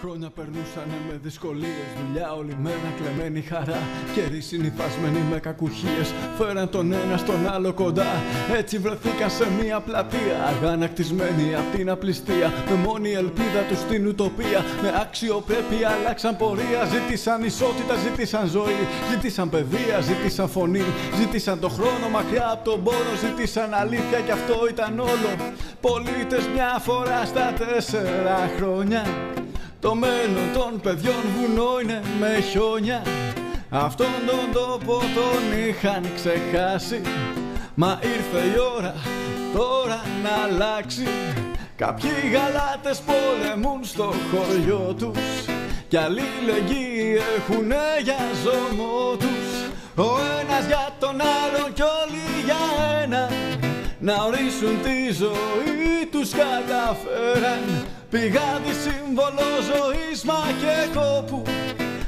χρόνια περνούσανε με δυσκολίες, δουλειά όλη μέρα, κλεμμένη χαρά. Καιροί συνυφασμένοι με κακουχίες, φέραν τον ένα στον άλλο κοντά. Έτσι βρεθήκαν σε μια πλατεία, αγανακτισμένοι απ' την απληστία. Με μόνη ελπίδα τους στην ουτοπία, με αξιοπρέπεια αλλάξαν πορεία. Ζήτησαν ισότητα, ζήτησαν ζωή, ζήτησαν παιδεία, ζήτησαν φωνή. Ζήτησαν το χρόνο μακριά από τον πόνο, ζήτησαν αλήθεια κι αυτό ήταν όλο. Πολίτες μια φορά στα 4 χρόνια. Το μέλλον των παιδιών βουνό είναι με χιόνια. Αυτόν τον τόπο τον είχαν ξεχάσει. Μα ήρθε η ώρα τώρα να αλλάξει. Κάποιοι γαλάτες πολεμούν στο χωριό τους κι αλληλεγγύη έχουνε για ζώμο τους. Ο ένας για τον άλλον κι όλοι για ένα, να ορίσουν τη ζωή τους καταφέραν. Πηγάδι σύμβολο ζωής μα και κόπου,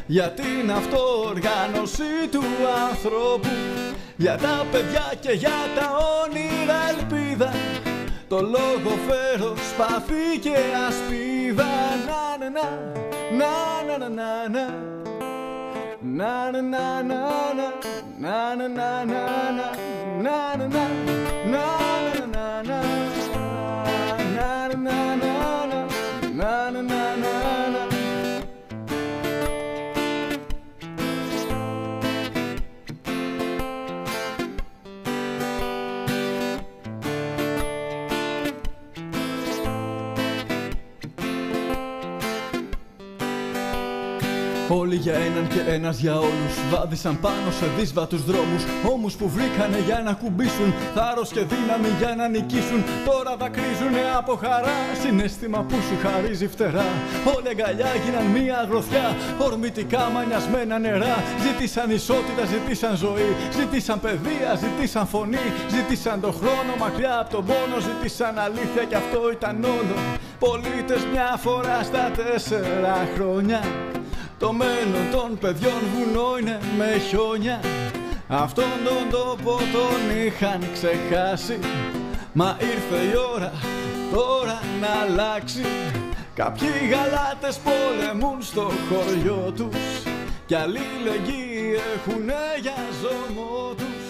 για την αυτοοργάνωση του ανθρώπου. Για τα παιδιά και για τα όνειρα ελπίδα, το λόγο φέρω σπαθί και ασπίδα. Να να να να να να να να να να να να να να να. Όλοι για έναν και ένας για όλους, βάδισαν πάνω σε δύσβατους δρόμους. Ώμους που βρήκανε για να κουμπίσουν, θάρρος και δύναμη για να νικήσουν. Τώρα δακρύζουνε από χαρά, συναίσθημα που σου χαρίζει φτερά. Όλοι αγκαλιά γίναν μία γροθιά, ορμητικά μανιασμένα νερά. Ζήτησαν ισότητα, ζήτησαν ζωή, ζήτησαν παιδεία, ζήτησαν φωνή. Ζήτησαν το χρόνο μακριά από τον πόνο, ζήτησαν αλήθεια κι αυτό ήταν όλο. Πολίτες μια φορά στα 4 χρόνια. Το μέλλον των παιδιών βουνό είναι με χιόνια. Αυτόν τον τόπο τον είχαν ξεχάσει. Μα ήρθε η ώρα τώρα να αλλάξει. Κάποιοι γαλάτες πολεμούν στο χωριό τους κι αλληλεγγύη έχουνε για ζώμο τους.